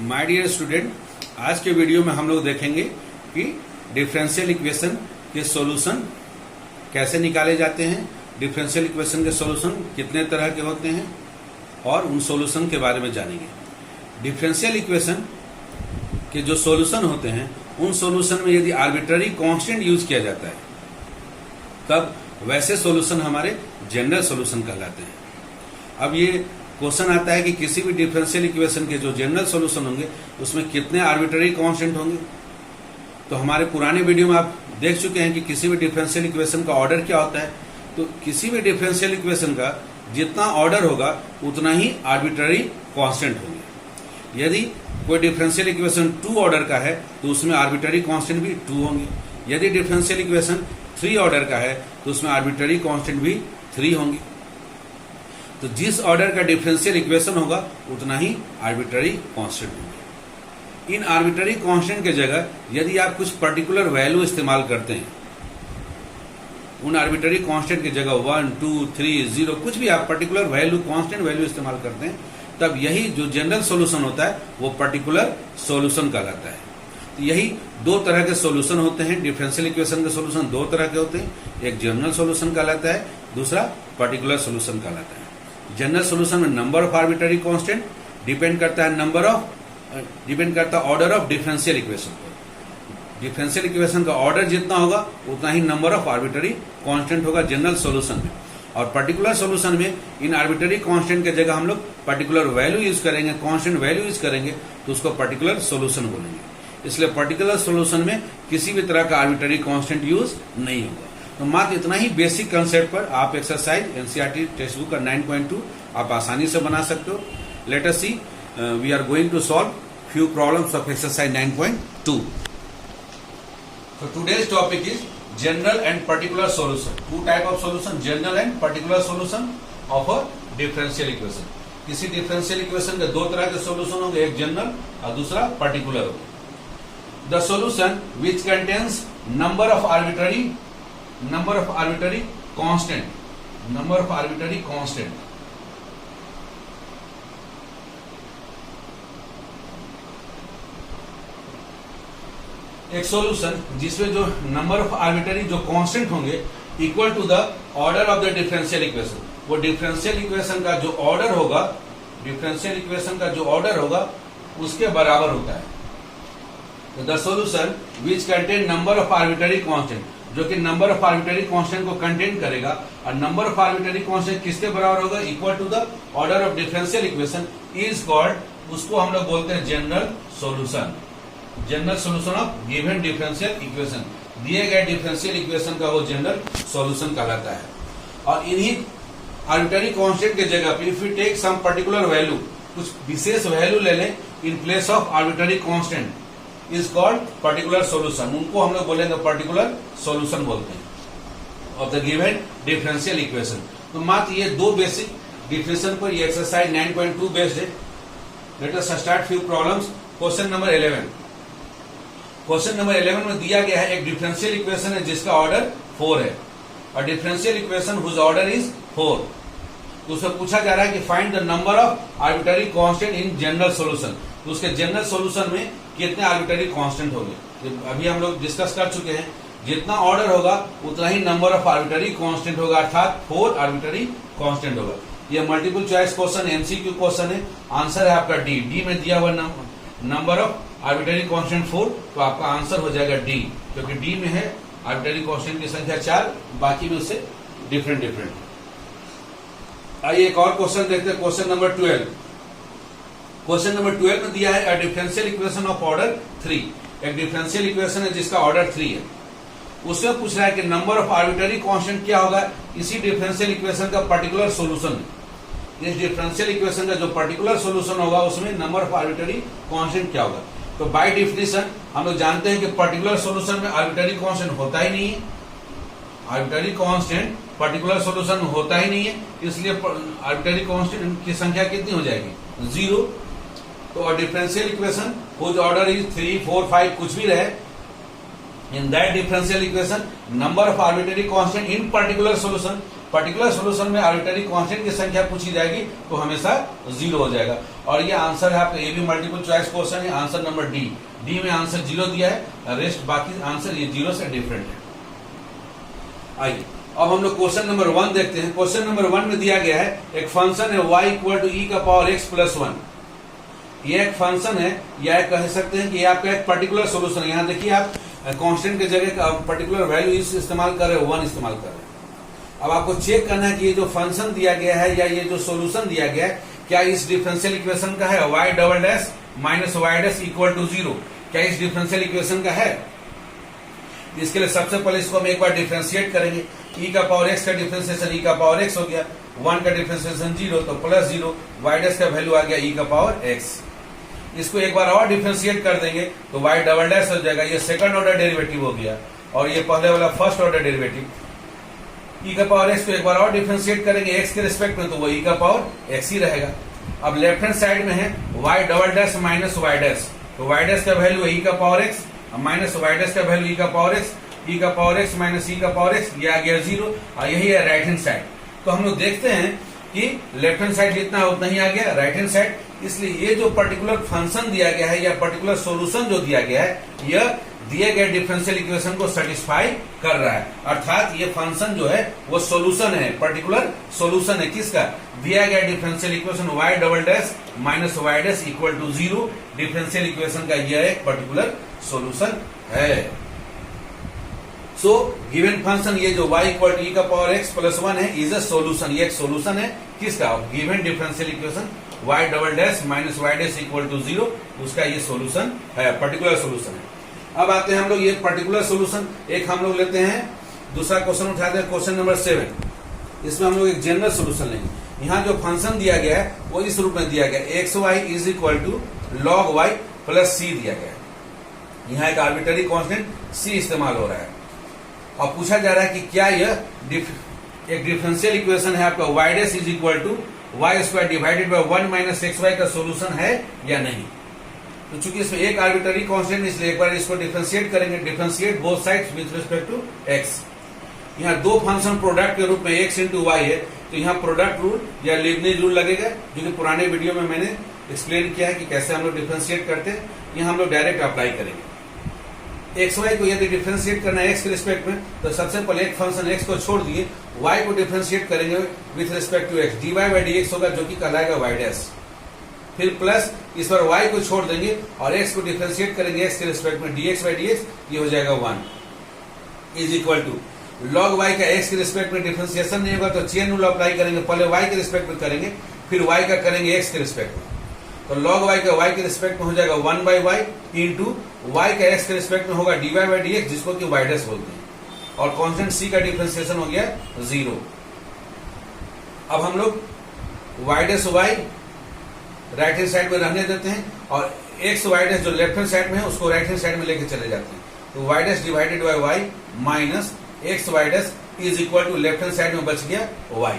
My dear student, आज के video में हम लोग देखेंगे कि डिफरेंशियल इक्वेशन के सॉल्यूशन कैसे निकाले जाते हैं, डिफरेंशियल इक्वेशन के सॉल्यूशन कितने तरह के होते हैं और उन सॉल्यूशन के बारे में जानेंगे। डिफरेंशियल इक्वेशन के जो सॉल्यूशन होते हैं उन सॉल्यूशन में यदि आर्बिट्ररी कांस्टेंट यूज किया जाता है तब वैसे सॉल्यूशन हमारे जनरल सॉल्यूशन कहलाते हैं। अब ये क्वेश्चन आता है कि किसी भी डिफरेंशियल इक्वेशन के जो जनरल सॉल्यूशन होंगे उसमें कितने आर्बिट्ररी कांस्टेंट होंगे। तो हमारे पुराने वीडियो में आप देख चुके हैं कि किसी भी डिफरेंशियल इक्वेशन का ऑर्डर क्या होता है। तो किसी भी डिफरेंशियल इक्वेशन का जितना ऑर्डर होगा उतना ही आर्बिट्ररी कांस्टेंट होंगे। यदि कोई डिफरेंशियल इक्वेशन 2 ऑर्डर का है तो उसमें आर्बिट्ररी कांस्टेंट भी 2 होंगे। यदि डिफरेंशियल इक्वेशन 3 ऑर्डर का है तो उसमें आर्बिट्ररी कांस्टेंट भी 3 होंगे। तो जिस ऑर्डर का डिफरेंशियल इक्वेशन होगा उतना ही आर्बिट्ररी कांस्टेंट होंगे। इन आर्बिट्ररी कांस्टेंट के जगह यदि आप कुछ पर्टिकुलर वैल्यू इस्तेमाल करते हैं, उन आर्बिट्ररी कांस्टेंट की जगह 1, 2, 3, 0 कुछ भी आप पर्टिकुलर वैल्यू कांस्टेंट वैल्यू इस्तेमाल करते हैं, तब यही जो जनरल सॉल्यूशन होता है वो पर्टिकुलर सॉल्यूशन कहलाता है। तो यही 2 तरह के सॉल्यूशन होते हैं। डिफरेंशियल इक्वेशन के सॉल्यूशन 2 तरह के होते हैं, एक जनरल सॉल्यूशन कहलाता है, दूसरा पर्टिकुलर सॉल्यूशन कहलाता है। जनरल सॉल्यूशन में number of arbitrary constant depend करता है ऑर्डर ऑफ डिफरेंशियल इक्वेशन पर। डिफरेंशियल इक्वेशन का ऑर्डर जितना होगा उतना ही नंबर ऑफ आर्बिट्ररी कांस्टेंट होगा जनरल सॉल्यूशन में। और पर्टिकुलर सॉल्यूशन में इन आर्बिट्ररी कांस्टेंट के जगह हम लोग पर्टिकुलर वैल्यू यूज करेंगे, कांस्टेंट वैल्यू यूज करेंगे तो उसको पर्टिकुलर सॉल्यूशन बोलेंगे। इसलिए पर्टिकुलर सॉल्यूशन में किसी भी तरह का आर्बिट्ररी कांस्टेंट यूज नहीं होगा। तो मात्र इतना ही बेसिक कंसेप्ट पर आप एक्सरसाइज एनसीईआरटी टेक्स्ट बुक का 9.2 आप आसानी से बना सकते हो। Let us see, we are going to solve few problems of exercise 9.2। So today's topic is general and particular solution. 2 type of solution, general and particular solution of a differential equation. किसी differential equation के 2 तरह के solution होंगे, एक general और दूसरा particular होगा। The solution which contains number of arbitrary constant. एक सॉल्यूशन जिसमें जो नंबर ऑफ आर्बिट्ररी जो कांस्टेंट होंगे equal to the order of the differential equation. वो डिफरेंशियल इक्वेशन का जो ऑर्डर होगा उसके बराबर होता है। The solution which contain number of arbitrary constant, जो कि नंबर ऑफ आर्बिट्ररी कांस्टेंट को कंटेन करेगा। और नंबर ऑफ आर्बिट्ररी कांस्टेंट किसके बराबर होगा? Equal to the order of differential equation is called, उसको हम लोग बोलते हैं general solution. General solution of given differential equation, दिए गए डिफरेंशियल इक्वेशन का वो जनरल सॉल्यूशन कहलाता है। और इन्हीं आर्बिट्ररी कांस्टेंट के जगह पे if you take some particular value, कुछ विशेष वैल्यू ले लें in place of arbitrary constant is called particular solution. उनको हम लोग बोलेंगे पर्टिकुलर सॉल्यूशन बोलते हैं of the given differential equation. तो मात्र ये 2 बेसिक डिफरेंशियल पर ये एक्सरसाइज 9.2 बेस्ड है। Let us start few problems. Question number 11। Question number 11 में दिया गया है एक डिफरेंशियल इक्वेशन है जिसका ऑर्डर 4 है और differential equation whose order is 4। तो उसमें पूछा जा रहा है कि find the number of arbitrary constant in general solution. तो उसके जनरल सॉल्यूशन में कितने आर्बिट्ररी कांस्टेंट होंगे। अभी हम लोग डिस्कस कर चुके हैं, जितना ऑर्डर होगा उतना ही नंबर ऑफ आर्बिट्ररी कांस्टेंट होगा, अर्थात 4 आर्बिट्ररी कांस्टेंट होगा। ये multiple choice question, MCQ question है। आंसर है आपका डी में दिया हुआ नंबर ऑफ आर्बिट्ररी कांस्टेंट 4, तो आपका आंसर हो जाएगा डी, क्योंकि डी में है आर्बिट्ररी कांस्टेंट की संख्या 4, बाकी में उससे डिफरेंट। आइए एक और क्वेश्चन देखते हैं। Question number 12। क्वेश्चन नंबर 12 में दिया है डिफरेंशियल इक्वेशन ऑफ ऑर्डर 3। एक डिफरेंशियल इक्वेशन है जिसका ऑर्डर 3 है। उसमें पूछ रहा है कि नंबर ऑफ आर्बिट्ररी कांस्टेंट क्या होगा इसी डिफरेंशियल इक्वेशन का पर्टिकुलर सॉल्यूशन में। इस डिफरेंशियल इक्वेशन का जो पर्टिकुलर सॉल्यूशन होगा उसमें नंबर ऑफ आर्बिट्ररी कांस्टेंट क्या होगा। तो बाय डेफिनेशन हम लोग जानते हैं कि पर्टिकुलर सॉल्यूशन में आर्बिट्ररी कांस्टेंट होता ही नहीं है। आर्बिट्ररी कांस्टेंट पर्टिकुलर सॉल्यूशन में होता ही नहीं है, इसलिए आर्बिट्ररी कांस्टेंट की संख्या कितनी हो जाएगी? 0। तो differential equation whose order is 3, 4, 5 कुछ भी रहे, in that differential equation number of arbitrary constant in particular solution, particular solution में आर्बिट्ररी कांस्टेंट की संख्या पूछी जाएगी तो हमेशा 0 हो जाएगा। और ये आंसर है आपका, ये भी मल्टीपल चॉइस क्वेश्चन है, आंसर नंबर डी। डी में आंसर 0 दिया है, रेस्ट बाकी आंसर ये 0 से डिफरेंट है। आइए अब हम लोग क्वेश्चन नंबर 1 देखते हैं। क्वेश्चन नंबर 1 में दिया गया है एक फंक्शन है y इक्वल टू e का पावर x प्लस 1। ये एक फंक्शन है, या कह सकते हैं कि ये आपका एक पर्टिकुलर सोल्यूशन है। यहाँ देखिए आप कांस्टेंट के जगह पर्टिकुलर वैल्यू इस्तेमाल कर रहे हो, 1 इस्तेमाल कर रहे हैं। अब आपको चेक करना है कि ये जो फंक्शन दिया गया है या ये जो सोल्यूशन दिया गया है क्या इस डिफरेंशियल इक्वेशन का है, y double dash minus y dash equal to 0, क्या इस डिफरेंशियल इक्वेशन का है। इसके लिए सबसे पहले इसको हम एक बार डिफरेंशिएट करेंगे। e का पावर x का डिफरेंशिएशन e का पावर x हो गया, 1 का डिफरेंशिएशन 0 तो प्लस 0, y डैश का वैल्यू आ गया e का पावर x। इसको एक बार और डिफरेंशिएट कर देंगे तो y डबल डैश हो जाएगा, ये सेकंड ऑर्डर डेरिवेटिव हो गया, और ये पहले वाला फर्स्ट ऑर्डर डेरिवेटिव। e का पावर x को एक बार और डिफरेंशिएट करेंगे x के रिस्पेक्ट में तो वो e का पावर x ही रहेगा। अब लेफ्ट हैंड साइड में है y double dash minus y dash, तो y डैश का वैल्यू e का power x minus y dash का वैल्यू e का पावर x, e का पावर x माइनस e का पावर x, ये आ गया 0, और यही है राइट हैंड साइड। तो हम लोग देखते हैं कि लेफ्ट हैंड साइड जितना है उतना ही आ गया राइट हैंड साइड। इसलिए ये जो पर्टिकुलर फंक्शन दिया गया है या पर्टिकुलर सॉल्यूशन जो दिया गया है यह दिए गए डिफरेंशियल इक्वेशन को सेटिस्फाई कर रहा है, अर्थात ये फंक्शन जो है वो सॉल्यूशन है, पर्टिकुलर सॉल्यूशन है किसका, दिया गया differential equation y double dash minus y dash equal to 0 differential equation का यह एक पर्टिकुलर सॉल्यूशन है। सो गिवन फंक्शन ये जो y इक्वल टू e का पावर x प्लस 1 है इज अ सॉल्यूशन, ये एक सॉल्यूशन है किसका, given differential equation y double dash minus y dash equal to 0, उसका ये सॉल्यूशन है, पर्टिकुलर सॉल्यूशन है। अब आते हैं हम लोग ये पर्टिकुलर सॉल्यूशन, एक हम लोग लेते हैं दूसरा क्वेश्चन उठाते हैं, क्वेश्चन नंबर 7। इसमें हम लोग एक जनरल सॉल्यूशन लेंगे। यहाँ जो फंक्शन दिया गया है वो इस रूप में दिया गया है, x y is equal to log y plus c दिया गया है। यहाँ एक आर्बिटरी कांस्टेंट c इस्तेमाल हो रहा है, और पूछा जा रहा है कि क्या यह एक डिफरेंशियल इक्वेशन है आपका y dash is equal to y square divided by 1 minus x y का सोल्यूशन है या नहीं। तो चूंकि इसमें एक आर्बिटरी कांस्टेंट इसलिए एक बार इसको डिफरेंशिएट करेंगे, differentiate both sides with respect to x। यहाँ दो फंक्शन प्रोडक्ट के रूप में x इंटू वाई है, तो यहाँ प्रोडक्ट रूल या लीबनिज रूल लगेगा, जो कि पुराने वीडियो में मैंने एक्सप्लेन किया है कि कैसे हम लोग डिफरेंशिएट करते हैं। यहाँ हम लोग डायरेक्ट अप्लाई करेंगे। एक्स वाई को यदि डिफरेंशिएट करना है एक्स के रिस्पेक्ट में, तो सबसे पहले एक फंक्शन एक्स को छोड़ दिए, वाई को डिफरेंशिएट करेंगे with respect to x, d y by d x होगा जो कि कहलाएगा वाई डैश। फिर प्लस इस पर y को छोड़ देंगे और x को डिफरेंशिएट करेंगे x के रिस्पेक्ट में, dx बाई dx ये हो जाएगा 1 is equal to log y का x के रिस्पेक्ट में डिफरेंशिएशन नहीं होगा तो चेन रूल अप्लाई करेंगे, पहले y के रिस्पेक्ट में करेंगे फिर y का करेंगे x के रिस्पेक्ट में, तो लॉग y का y के रिस्पेक्ट में हो जाएगा 1 बाई वाई इंटू वाई का x के रिस्पेक्ट में होगा dy बाई dx जिसको कि y डैश बोलते हैं, और कांस्टेंट c का डिफरेंशिएशन हो गया 0। अब हम लोग y dash y right hand side में रहने देते हैं और एक्स वाई डैश जो लेफ्ट हैंड साइड में है उसको राइट हैंड साइड में लेके चले जाते हैं, तो y dash divided by y minus x y dash is equal to left hand side में बच गया वाई।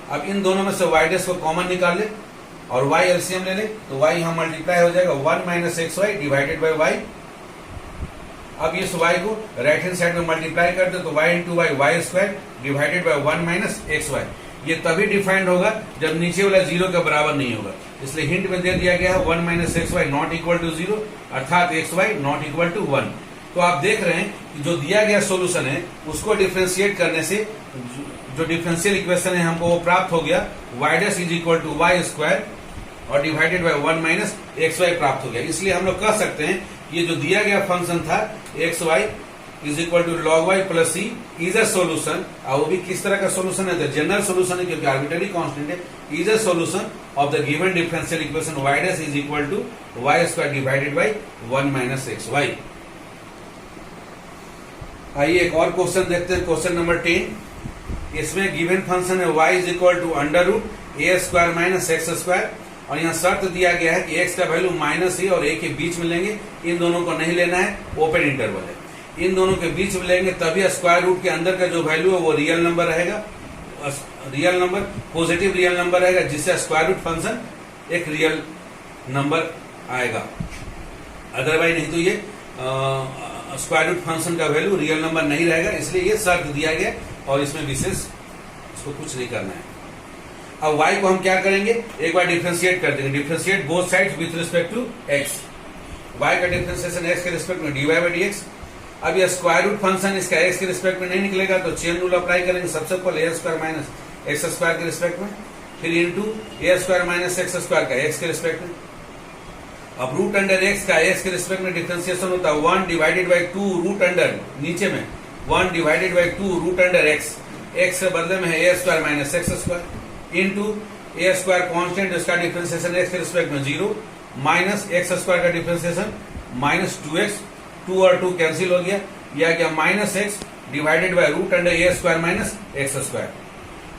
अब इन दोनों में से वाई डैश को कॉमन निकाल ले और वाई एलसीएम ले ले, तो वाई यहाँ मल्टीप्लाई हो जाएगा 1 minus x y divided by y. अब इस वाई को राइट हैंड साइड में मल्टीप्लाई कर दे तो y into y y square divided by 1 minus x y. ये तभी डिफाइंड होगा जब नीचे वाला 0 के बराबर नहीं होगा, इसलिए हिंट में दे दिया गया है 1 minus x y not equal to 0, अर्थात x y not equal to 1। तो आप देख रहे हैं कि जो दिया गया सॉल्यूशन है उसको डिफरेंशिएट करने से जो डिफरेंशियल इक्वेशन है हमको वो प्राप्त हो गया, y dash is equal to y square और divided by 1 minus x y प्राप्त हो गया। इसलिए हम लोग कह सकते हैं ये जो दिया गया फंक्शन था x y is equal to log y plus c is a solution, और वो भी किस तरह का सोल्यूशन है, तो जनरल सोल्यूशन है क्योंकि आर्बिटरी कांस्टेंट है, is a solution of the given differential equation y dash is equal to y square divided by 1 minus x y. आइए एक और क्वेश्चन देखते हैं, क्वेश्चन नंबर 10। इसमें गिवन फंक्शन है y is equal to under root a square minus x square, और यहाँ शर्त दिया गया है कि x का वैल्यू माइनस ए और a के बीच में लेंगे, इन दोनों को नहीं लेना है, ओपन इंटरवल है, इन दोनों के बीच में लेंगे तभी स्क्वायर रूट के अंदर का जो वैल्यू है वो रियल नंबर रहेगा, real number positive real number रहेगा, जिससे स्क्वायर रूट फंक्शन एक रियल नंबर आएगा। अदरवाइज नहीं तो ये स्क्वायर रूट फंक्शन का वैल्यू रियल नंबर नहीं रहेगा, इसलिए ये शर्त दिया गया और इसमें विशेष इसको कुछ नहीं करना है। अब y को हम क्या करेंगे, एक बार डिफरेंशिएट कर देंगे, differentiate both sides with respect to x। y का डिफरेंशिएशन x के रिस्पेक्ट में dy बाई dx। अब ये स्क्वायर रूट फंक्शन इसका x के रिस्पेक्ट में नहीं निकलेगा तो चेन रूल अप्लाई करेंगे। सबसे पहले a square minus x square के रिस्पेक्ट में, फिर into a square minus x square का x के रिस्पेक्ट में। अब रूट अंडर x का x के रिस्पेक्ट में डिफरेंशिएशन होता है 1 डिवाइडेड बाई 2 रूट अंडर, नीचे में 1 divided by 2 root under x, x के बदले में है a square minus x square into a square constant, इसका डिफरेंशिएशन x के रिस्पेक्ट में 0 माइनस एक्स स्क्वायर का डिफरेंशिएशन माइनस 2x, 2 और 2 कैंसिल हो गया, यह गया minus x divided by root under a square minus x square.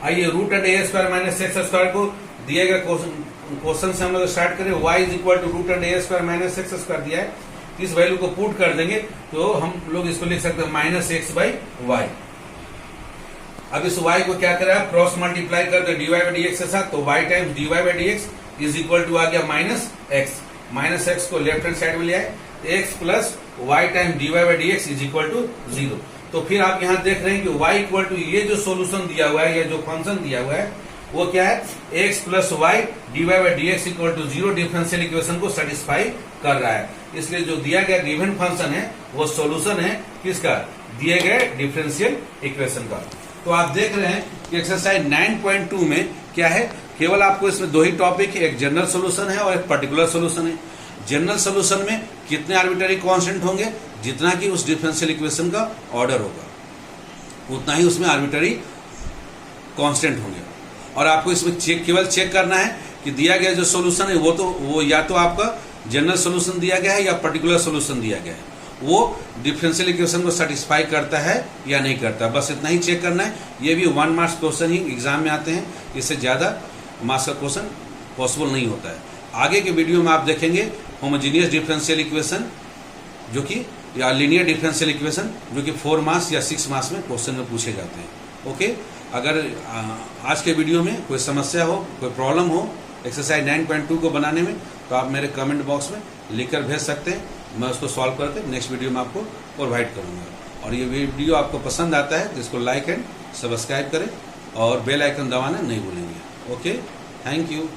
आइए root under a square minus x square को दिए गए क्वेश्चन से हम लोग स्टार्ट करें। y is equal to root under a square minus x square दिया है, इस वैल्यू को पुट कर देंगे तो हम लोग इसको लिख सकते हैं माइनस एक्स बाई वाई। अब इस y को क्या करें, क्रॉस मल्टीप्लाई कर दो dy बाई dx के साथ, तो y times dy by dx is equal to आ गया माइनस एक्स। माइनस एक्स को लेफ्ट हैंड साइड में ले आए, x प्लस y time dy by dx is equal to 0। तो फिर आप यहाँ देख रहे हैं कि y इक्वल टू ये जो सोल्यूशन दिया हुआ है, ये जो फंक्शन दिया हुआ है वो क्या है, x plus y dy by dx equal to 0 differential equation को सेटिस्फाई कर रहा है। इसलिए जो दिया गया गिवन फंक्शन है वो सोल्यूशन है किसका, दिए गए डिफरेंशियल इक्वेशन का। तो आप देख रहे हैं कि एक्सरसाइज 9.2 में क्या है, केवल आपको इसमें दो ही टॉपिक है, एक जनरल सोल्यूशन है और एक पर्टिकुलर सोल्यूशन है। जनरल सोल्यूशन में कितने आर्बिट्ररी कांस्टेंट होंगे, जितना कि उस डिफरेंशियल इक्वेशन का ऑर्डर होगा उतना ही उसमें आर्बिट्ररी कांस्टेंट होंगे। और आपको इसमें केवल चेक करना है कि दिया गया जो सोल्यूशन है वो या तो आपका जनरल सोल्यूशन दिया गया है या पर्टिकुलर सोल्यूशन दिया गया है, वो डिफरेंशियल इक्वेशन को सेटिस्फाई करता है या नहीं करता, बस इतना ही चेक करना है। ये भी 1 मार्क्स क्वेश्चन ही एग्जाम में आते हैं, इससे ज्यादा मार्क्स का क्वेश्चन पॉसिबल नहीं होता है। आगे के वीडियो में आप देखेंगे होमोजीनियस डिफरेंशियल इक्वेशन जो कि, या लीनियर डिफरेंशियल इक्वेशन जो कि 4 मार्क्स या 6 मार्क्स में क्वेश्चन में पूछे जाते हैं। ओके, अगर आज के वीडियो में कोई समस्या हो, कोई प्रॉब्लम हो एक्सरसाइज 9.2 को बनाने में, तो आप मेरे कमेंट बॉक्स में लिखकर भेज सकते हैं, मैं उसको सॉल्व करके नेक्स्ट वीडियो में आपको प्रोवाइड करूंगा। और ये वीडियो आपको पसंद आता है तो इसको लाइक एंड सब्सक्राइब करें और बेल आइकन दबाना नहीं भूलेंगे। Okay, thank you.